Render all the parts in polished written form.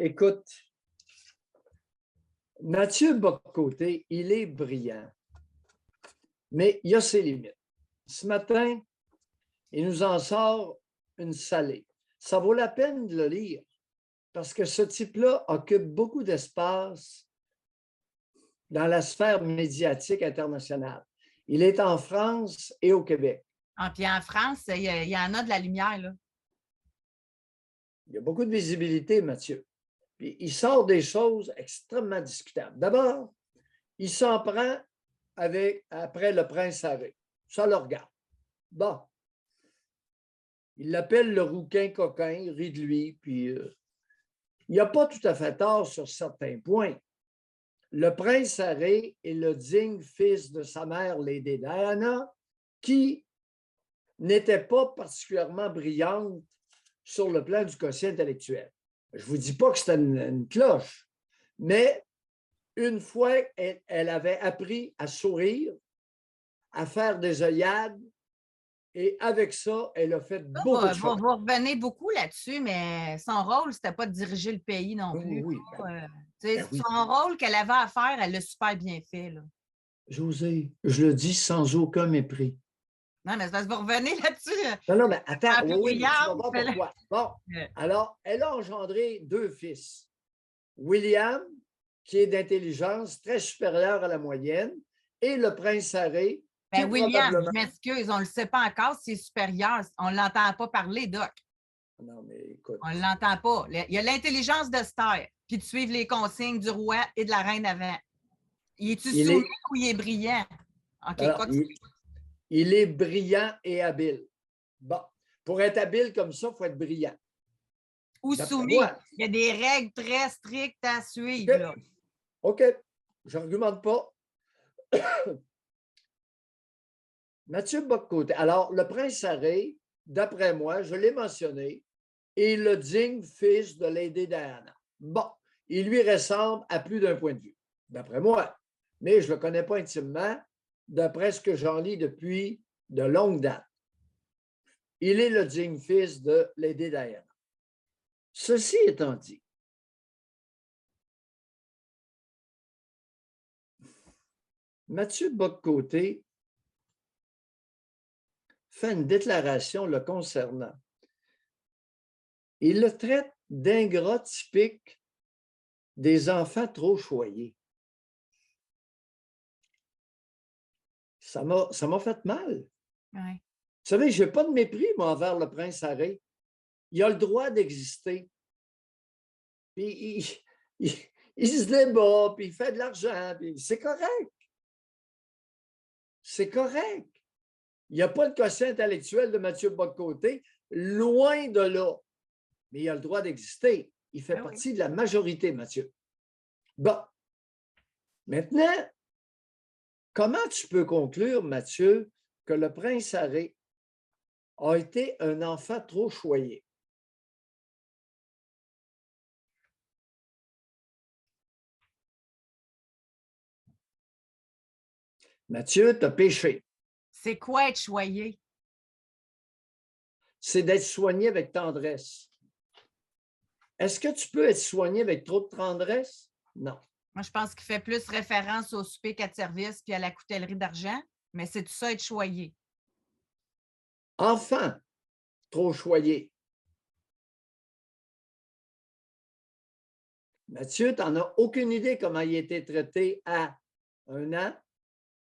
Écoute, Mathieu Bock-Côté, il est brillant, mais il a ses limites. Ce matin, il nous en sort une salée. Ça vaut la peine de le lire parce que ce type-là occupe beaucoup d'espace dans la sphère médiatique internationale. Il est en France et au Québec. Ah, puis en France, il y en a de la lumière, là. Il y a beaucoup de visibilité, Mathieu. Puis il sort des choses extrêmement discutables. D'abord, il s'en prend après le prince Harry. Ça le regarde. Bon. Il l'appelle le rouquin coquin, il rit de lui, puis il n'a pas tout à fait tort sur certains points. Le prince Harry est le digne fils de sa mère, Lady Diana, qui n'était pas particulièrement brillante sur le plan du quotient intellectuel. Je ne vous dis pas que c'était une cloche, mais une fois, elle avait appris à sourire, à faire des œillades, et avec ça, elle a fait beaucoup de choses. Vous revenez beaucoup là-dessus, mais son rôle, c'était pas de diriger le pays non plus. Oui, oui. Son rôle qu'elle avait à faire, elle l'a super bien fait, là. José, je le dis sans aucun mépris. Non, mais c'est parce que vous revenez là-dessus. Non, mais attends, oui, mais tu vas William, voir pourquoi. Bon, alors, elle a engendré deux fils. William, qui est d'intelligence très supérieure à la moyenne, et le prince Harry. Ben, William, je m'excuse, on ne le sait pas encore, c'est supérieur. On ne l'entend pas parler, Doc. Non, mais écoute. On ne l'entend pas. Il y a l'intelligence de se taire, puis de suivre les consignes du roi et de la reine avant. Il est-tu soumis ou il est brillant? Okay, alors, il est brillant et habile. Bon, pour être habile comme ça, il faut être brillant. Ou soumis. Il y a des règles très strictes à suivre. Là. OK, je n'argumente pas. Mathieu Bock-Côté. Alors, le prince Harry, d'après moi, je l'ai mentionné, est le digne fils de Lady Diana. Bon, il lui ressemble à plus d'un point de vue, d'après moi. Mais je ne le connais pas intimement, d'après ce que j'en lis depuis de longue date. Il est le digne fils de Lady Diana. Ceci étant dit, Mathieu Bock-Côté fait une déclaration le concernant. Il le traite d'ingrat typique des enfants trop choyés. Ça m'a fait mal. Ouais. Vous savez, je n'ai pas de mépris, moi, envers le prince Harry. Il a le droit d'exister. Puis il se débat, puis il fait de l'argent, puis c'est correct. C'est correct. Il n'y a pas le quotient intellectuel de Mathieu Bock-Côté, loin de là. Mais il a le droit d'exister. Il fait partie de la majorité, Mathieu. Bon. Maintenant, comment tu peux conclure, Mathieu, que le prince Harry a été un enfant trop choyé? Mathieu, tu as péché. C'est quoi être choyé? C'est d'être soigné avec tendresse. Est-ce que tu peux être soigné avec trop de tendresse? Non. Moi, je pense qu'il fait plus référence au souper qu'à de service puis à la coutellerie d'argent, mais c'est tout ça être choyé. Enfant, trop choyé. Mathieu, tu n'en as aucune idée comment il a été traité à 1 an,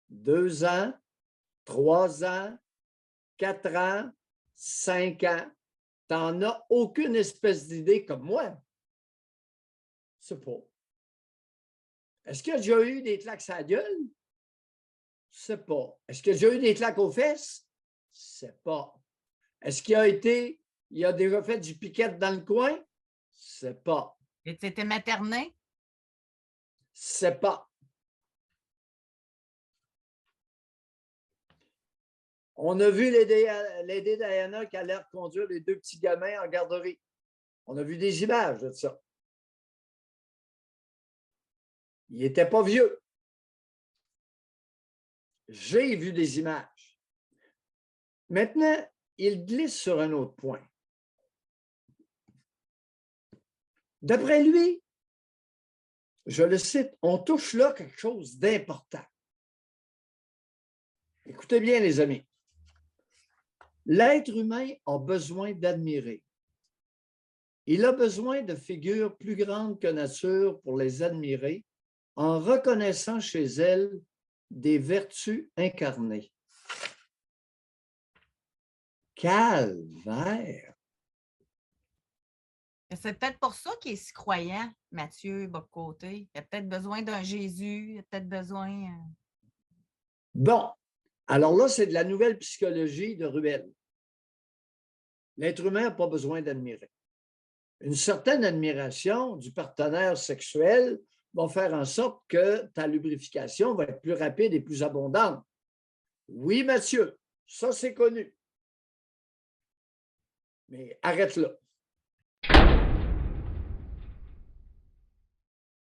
2 ans, 3 ans, 4 ans, 5 ans. Tu n'en as aucune espèce d'idée comme moi. C'est pas. Est-ce qu'il y a déjà eu des claques à la gueule? C'est pas. Est-ce qu'il y a déjà eu des claques aux fesses? C'est pas. Est-ce qu'il a déjà fait du piquette dans le coin? C'est pas. Et tu étais materné? C'est pas. On a vu Lady Diana qui a l'air de conduire les deux petits gamins en garderie. On a vu des images de ça. Il n'était pas vieux. J'ai vu des images. Maintenant, il glisse sur un autre point. D'après lui, je le cite, on touche là quelque chose d'important. Écoutez bien, les amis. L'être humain a besoin d'admirer. Il a besoin de figures plus grandes que nature pour les admirer en reconnaissant chez elles des vertus incarnées. Calvaire! C'est peut-être pour ça qu'il est si croyant, Mathieu Bocoté. Il a peut-être besoin d'un Jésus, il a peut-être besoin. Bon, alors là, c'est de la nouvelle psychologie de Ruel. L'être humain n'a pas besoin d'admirer. Une certaine admiration du partenaire sexuel va faire en sorte que ta lubrification va être plus rapide et plus abondante. Oui, Mathieu, ça c'est connu. Mais arrête là.